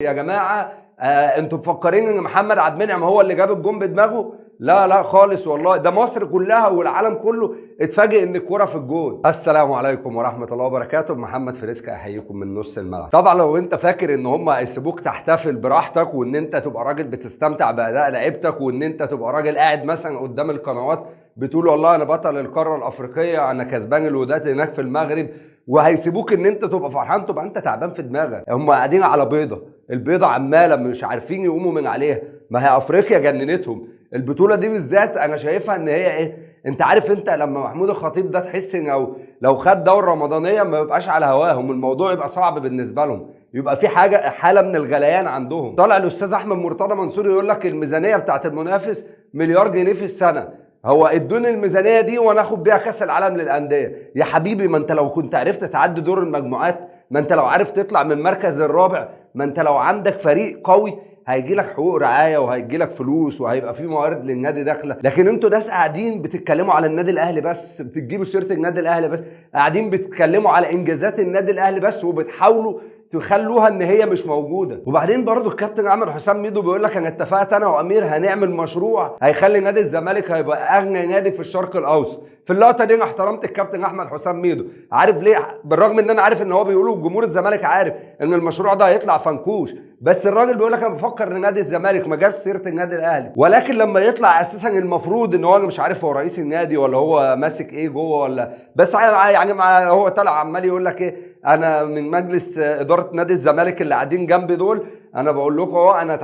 يا جماعه انتوا مفكرين ان محمد عبد المنعم هو اللي جاب الجون بدماغه؟ لا لا خالص والله، ده مصر كلها والعالم كله اتفاجئ ان الكوره في الجون. السلام عليكم ورحمه الله وبركاته. محمد فريسكا احييكم من نص الملعب. طبعا لو انت فاكر ان هم هيسيبوك تحتفل براحتك وان انت تبقى راجل بتستمتع باداء لعيبتك وان انت تبقى راجل قاعد مثلا قدام القنوات بتقول والله انا بطل القاره الافريقيه، انا كسبان الوداد هناك في المغرب، وهيسيبوك ان انت تبقى فرحان، تبقى انت تعبان في دماغك. هم قاعدين على بيضه، البيضه عماله مش عارفين يقوموا من عليها. ما هي افريقيا جننتهم. البطوله دي بالذات انا شايفها ان هي ايه، انت عارف انت لما محمود الخطيب ده تحس ان لو خد دوره رمضانيه ما يبقاش على هواهم، الموضوع يبقى صعب بالنسبه لهم، يبقى في حاله من الغليان عندهم. طالع الاستاذ احمد مرتضى منصور يقول لك الميزانيه بتاعت المنافس مليار جنيه في السنه، هو ادوني الميزانيه دي وانا اخد بيها كاس العالم للانديه. يا حبيبي ما انت لو كنت عرفت تعدي دور المجموعات، ما انت لو عارف تطلع من المركز الرابع، ما انت لو عندك فريق قوي هيجي لك حقوق رعايه وهيجي لك فلوس وهيبقى في موارد للنادي داخله. لكن انتوا ناس قاعدين بتتكلموا على النادي الاهلي بس، بتجيبوا سيره النادي الاهلي بس، قاعدين بتتكلموا على انجازات النادي الاهلي بس وبتحاولوا تخلوها ان هي مش موجوده. وبعدين برضو الكابتن عامر حسام ميدو بيقول لك انا اتفقت انا وامير هنعمل مشروع هيخلي نادي الزمالك هيبقى اغنى نادي في الشرق الاوسط. في اللقطه دي انا احترمت الكابتن احمد حسام ميدو، عارف ليه؟ بالرغم ان انا عارف ان هو بيقولوا جمهور الزمالك عارف ان المشروع ده هيطلع فنكوش، بس الراجل بيقول لك انا بفكر ان نادي الزمالك ما جابش سيره النادي الاهلي. ولكن لما يطلع اساسا المفروض ان هو مش عارف هو رئيس النادي ولا هو ماسك ايه جوه ولا بس يعني هو طلع عمال يقول لك ايه، انا من مجلس اداره نادي الزمالك اللي قاعدين جنبي دول، انا بقول لكم اهو انا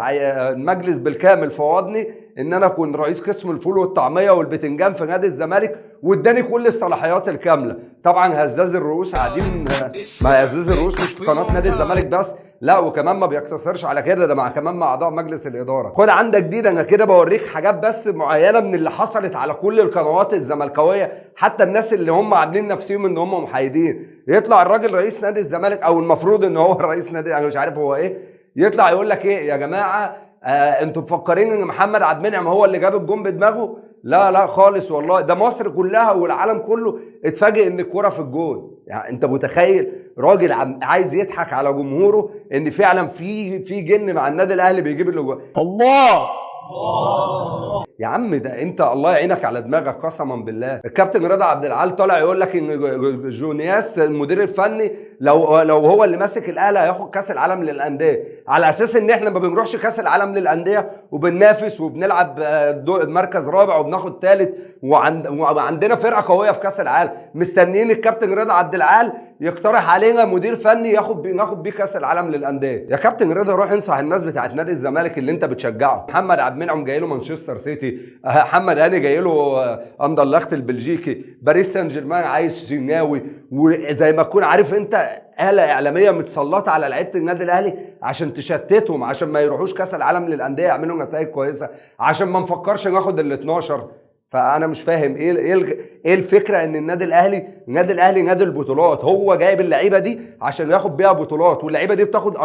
المجلس بالكامل فوضني ان انا اكون رئيس قسم الفول والطعميه والبتنجان في نادي الزمالك واداني كل الصلاحيات الكامله. طبعا هزاز الرؤوس قاعدين، ما هزاز الرؤوس مش في قناه نادي الزمالك بس، لا وكمان ما بيقتصرش على كده، ده كمان مع اعضاء مجلس الاداره. خد عندك دي، ده انا كده بوريك حاجات بس معينه من اللي حصلت على كل القنوات الزملكاويه، حتى الناس اللي هم عاملين نفسهم ان هم محايدين. يطلع الراجل رئيس نادي الزمالك او المفروض ان هو رئيس نادي، انا مش عارف هو ايه، يطلع يقول لك ايه يا جماعه انتوا مفكرين ان محمد عبد المنعم هو اللي جاب الجون بدماغه؟ لا لا خالص والله، ده مصر كلها والعالم كله اتفاجئ ان الكوره في الجون. يعني انت متخيل راجل عايز يضحك على جمهوره ان فعلا في جن مع النادي الاهلي بيجيب اللي جوه. الله يا عم، ده انت الله يعينك على دماغك قسما بالله. الكابتن رضا عبد العال طالع يقول لك ان جونياس المدير الفني لو هو اللي ماسك الاهلي هياخد كاس العالم للانديه، على اساس ان احنا ما بنروحش كاس العالم للانديه وبننافس وبنلعب مركز رابع وبناخد ثالث وعندنا فرقه قويه في كاس العالم، مستنيين الكابتن رضا عبد العال يقترح علينا مدير فني ناخد بيه كاس العالم للانديه. يا كابتن رضا روح انصح الناس بتاعت نادي الزمالك اللي انت بتشجعه. محمد عبد المنعم جاي له مانشستر سيتي، محمد هاني جاي له اندرلخت البلجيكي، باريس سان جيرمان عايز شناوي، وزي ما تكون عارف انت آلة إعلامية متسلطة على لعيبة النادي الأهلي عشان تشتتهم، عشان ما يروحوش كاس العالم للانديه يعملوا نتائج كويسه، عشان ما نفكرش ناخد ال 12. فانا مش فاهم ايه الفكره ان النادي الاهلي نادي البطولات، هو جايب اللعيبه دي عشان ياخد بيها بطولات، واللعيبه دي بتاخد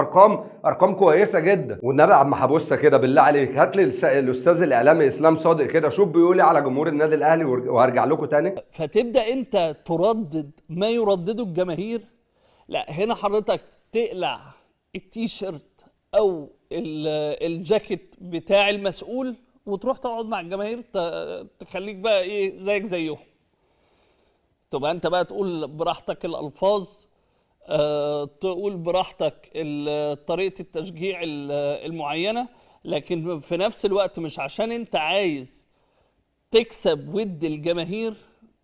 ارقام كويسه جدا. والنبي عم حبوسه كده بالله عليك هات لي الاستاذ الاعلامي اسلام صادق كده، شوف بيقول ايه على جمهور النادي الاهلي وهرجع لكم تاني. فتبدا انت تردد ما يردده الجماهير. لا، هنا حضرتك تقلع التيشيرت او الجاكيت بتاع المسؤول وتروح تقعد مع الجماهير، تخليك بقى ايه زيك زيهم. تبقى انت بقى تقول براحتك الالفاظ، تقول براحتك طريقه التشجيع المعينه، لكن في نفس الوقت مش عشان انت عايز تكسب ود الجماهير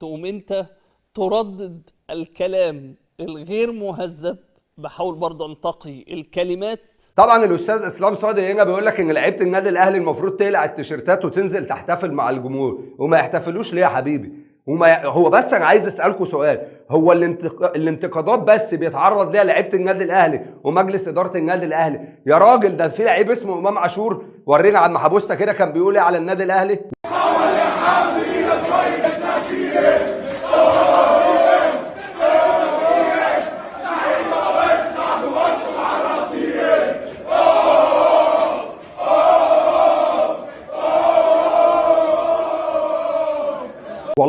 تقوم انت تردد الكلام الغير مهذب. بحاول برضه انتقي الكلمات. طبعا الاستاذ اسلام صادق هنا بيقول لك ان لعيبه النادي الاهلي المفروض تقلع التيشيرتات وتنزل تحتفل مع الجمهور، وما يحتفلوش ليه يا حبيبي؟ هو بس انا عايز اسالكم سؤال، هو الانتقادات بس بيتعرض ليها لعيبه النادي الاهلي ومجلس اداره النادي الاهلي؟ يا راجل ده في لعيب اسمه امام عاشور، ورينا عم حبوسه كده كان بيقول ايه على النادي الاهلي.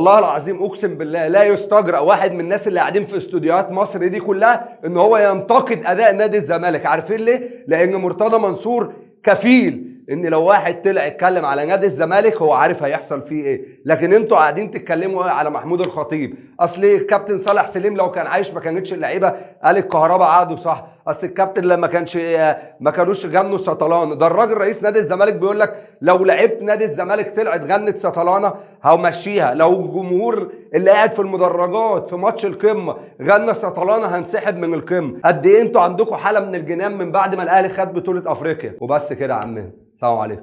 والله العظيم اقسم بالله لا يستجرأ واحد من الناس اللي قاعدين في استوديوهات مصر دي كلها ان هو ينتقد اداء نادي الزمالك. عارفين ليه؟ لان مرتضى منصور كفيل ان لو واحد طلع يتكلم على نادي الزمالك هو عارف هيحصل فيه ايه. لكن انتوا قاعدين تتكلموا على محمود الخطيب. اصل الكابتن صالح سليم لو كان عايش ما كانتش اللعيبه قال الكهرباء عقده صح. اصل الكابتن لما ما كانوش غنوا سطلانه. ده الراجل رئيس نادي الزمالك بيقول لك لو لعيبه نادي الزمالك طلعت غنت سطلانه همشيها، لو الجمهور اللي قاعد في المدرجات في ماتش القمه غنى سطلانه هنسحب من القمه. قد ايه انتوا عندكم حاله من الجنان من بعد ما الاهلي خد بطوله افريقيا. وبس كده يا عمنا، السلام عليكم.